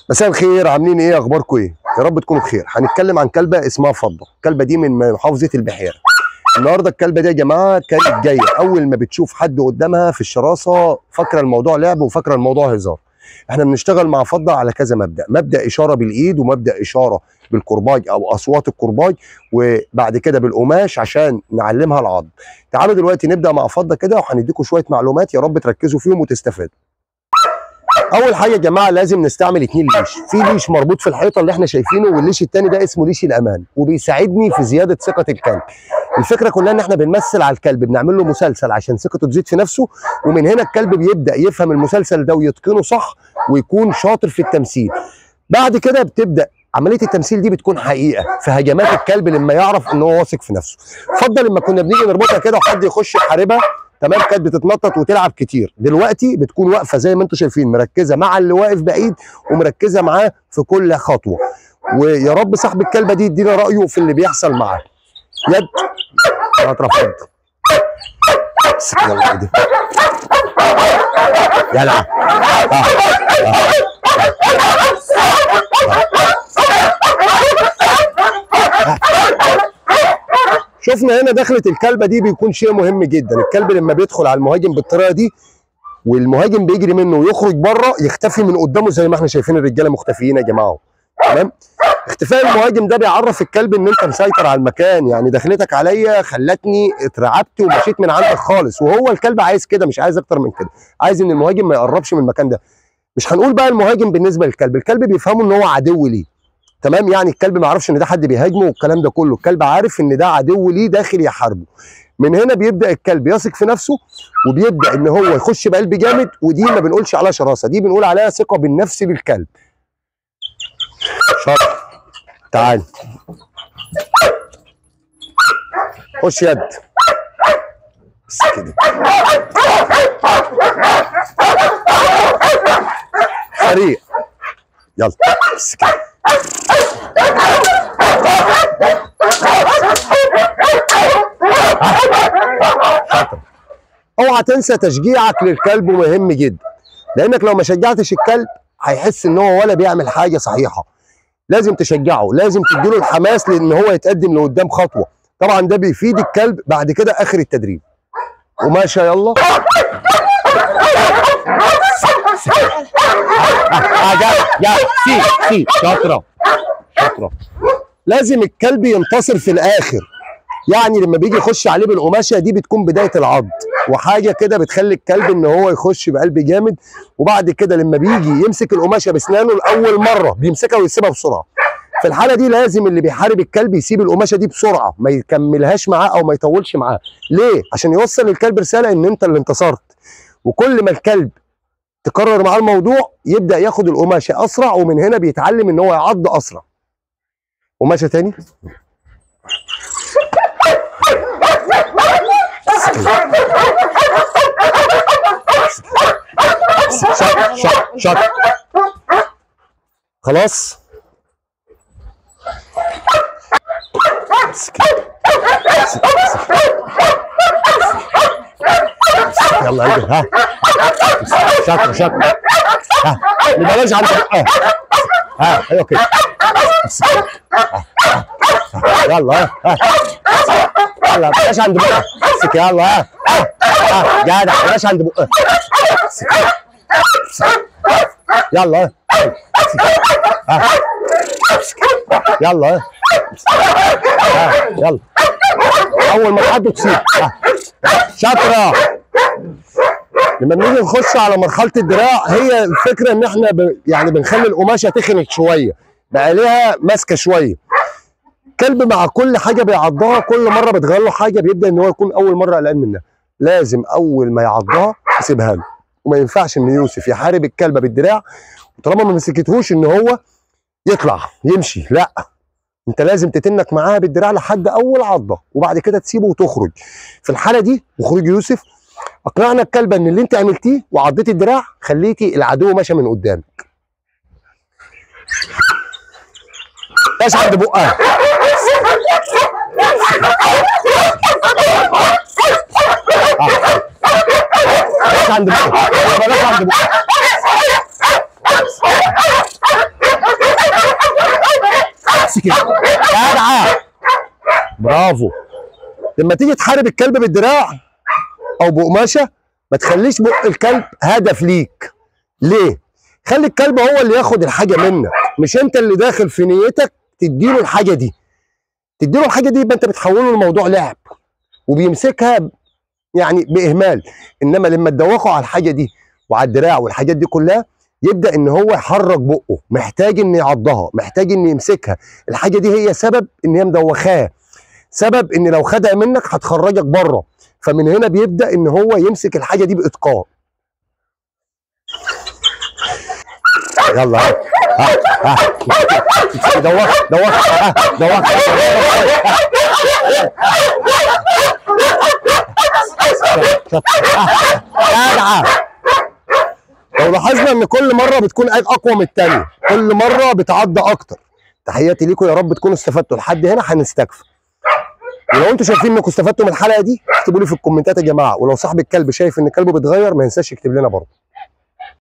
مساء الخير، عاملين ايه؟ اخباركم ايه؟ يا رب تكونوا بخير. هنتكلم عن كلبه اسمها فضه. الكلبه دي من محافظه البحيره. النهارده الكلبه دي يا جماعه كانت جايه اول ما بتشوف حد قدامها في الشراسه فاكره الموضوع لعب وفاكره الموضوع هزار. احنا بنشتغل مع فضه على كذا مبدا اشاره بالايد ومبدا اشاره بالكرباج او اصوات الكرباج، وبعد كده بالقماش عشان نعلمها العض. تعالوا دلوقتي نبدا مع فضه كده وهنديكم شويه معلومات يا رب تركزوا فيهم وتستفادوا. اول حاجه يا جماعه لازم نستعمل 2 ليش. في ليش مربوط في الحيطه اللي احنا شايفينه، والليش الثاني ده اسمه ليش الامان وبيساعدني في زياده ثقه الكلب. الفكره كلها ان احنا بنمثل على الكلب، بنعمل له مسلسل عشان ثقته تزيد في نفسه، ومن هنا الكلب بيبدا يفهم المسلسل ده ويتقنه صح ويكون شاطر في التمثيل. بعد كده بتبدا عمليه التمثيل دي بتكون حقيقه في هجمات الكلب لما يعرف ان هو واثق في نفسه. اتفضل لما كنا بنيجي نربطها كده وحد يخش يحاربها تمام كانت بتتنطط وتلعب كتير، دلوقتي بتكون واقفه زي ما انتم شايفين مركزه مع اللي واقف بعيد ومركزه معاه في كل خطوه. ويا رب صاحب الكلبه دي يدينا رايه في اللي بيحصل معاه. يد هترفض يلا ايدي يلا شفنا هنا دخلة الكلبة دي بيكون شيء مهم جدا. الكلب لما بيدخل على المهاجم بالطريقة دي والمهاجم بيجري منه ويخرج بره يختفي من قدامه زي ما احنا شايفين الرجالة مختفيين يا جماعة. تمام؟ اختفاء المهاجم ده بيعرف الكلب ان انت مسيطر على المكان، يعني دخلتك عليا خلتني اترعبت ومشيت من عندك خالص، وهو الكلب عايز كده مش عايز اكتر من كده، عايز ان المهاجم ما يقربش من المكان ده. مش هنقول بقى المهاجم بالنسبة للكلب، الكلب بيفهمه ان هو عدو ليه. تمام؟ يعني الكلب ما يعرفش ان ده حد بيهاجمه والكلام ده كله، الكلب عارف ان ده عدو ليه داخل يحاربه. من هنا بيبدا الكلب يثق في نفسه وبيبدا ان هو يخش بقلب جامد، ودي ما بنقولش عليها شراسه، دي بنقول عليها ثقه بالنفس للكلب. شاطر، تعال خش يد بس كده، سريع يلا بس كده. اوعى تنسى تشجيعك للكلب مهم جدا، لانك لو ما شجعتش الكلب هيحس ان هو ولا بيعمل حاجه صحيحه. لازم تشجعه، لازم تديله الحماس لان هو يتقدم لقدام خطوه. طبعا ده بيفيد الكلب بعد كده اخر التدريب. وماشي يلا يا سي شاطره شاطره. لازم الكلب ينتصر في الاخر، يعني لما بيجي يخش عليه بالقماشه دي بتكون بدايه العض، وحاجه كده بتخلي الكلب ان هو يخش بقلب جامد. وبعد كده لما بيجي يمسك القماشه باسنانه لاول مره بيمسكها ويسيبها بسرعه. في الحاله دي لازم اللي بيحارب الكلب يسيب القماشه دي بسرعه، ما يكملهاش معاه او ما يطولش معاه. ليه؟ عشان يوصل للكلب رساله ان انت اللي انتصرت. وكل ما الكلب تكرر معاه الموضوع يبدا ياخد القماشه اسرع، ومن هنا بيتعلم ان هو يعض اسرع. قماشه تاني شاط خلاص يلا ايدي ها شاطر ها بلاش عند ها ايوه كده يلا ها يلا بلاش عند بقى امسك يلا ها جدع بلاش عند بقى يلا يلا يلا اول ما تحدوا تسيب شاطره. لما بنيجي نخش على مرحله الدراع هي الفكره ان احنا يعني بنخلي القماشه تخنت شويه بقى ليها ماسكه شويه. كلب مع كل حاجه بيعضها كل مره بتغير له حاجه بيبدا ان هو يكون اول مره قلقان منها. لازم اول ما يعضها يسيبها له، وما ينفعش ان يوسف يحارب الكلبه بالدراع وطالما ما مسكتهوش ان هو يطلع يمشي، لا انت لازم تتنك معاها بالدراع لحد اول عضه وبعد كده تسيبه وتخرج. في الحاله دي وخروج يوسف اقنعنا الكلبه ان اللي انت عملتيه وعضيتي الدراع خليتي العدو ماشي من قدامك. بلاش عند بقها بلاش عند بقها بلاش عند بقها كده. جدعه. برافو. لما تيجي تحارب الكلب بالدراع او بقماشه ما تخليش بق الكلب هدف ليك. ليه؟ خلي الكلب هو اللي ياخد الحاجه منك، مش انت اللي داخل في نيتك تديله الحاجه دي. تديله الحاجه دي يبقى انت بتحوله لموضوع لعب وبيمسكها يعني باهمال. انما لما تدوخه على الحاجه دي وعلى الدراع والحاجات دي كلها يبدا ان هو يحرك بقه، محتاج ان يعضها، محتاج ان يمسكها. الحاجه دي هي سبب ان هي مدوخاه، سبب ان لو خدها منك هتخرجك بره. فمن هنا بيبدا ان هو يمسك الحاجه دي باتقان. يلا ها دوخ جدعه. لو لاحظنا ان كل مره بتكون اقوى من الثانيه، كل مره بتعض اكتر. تحياتي ليكم، يا رب تكونوا استفدتوا. لحد هنا هنستكفى. ولو انتم شايفين انكم استفدتوا من الحلقه دي اكتبوا لي في الكومنتات يا جماعه. ولو صاحب الكلب شايف ان كلبه بيتغير ما ينساش يكتب لنا برضه.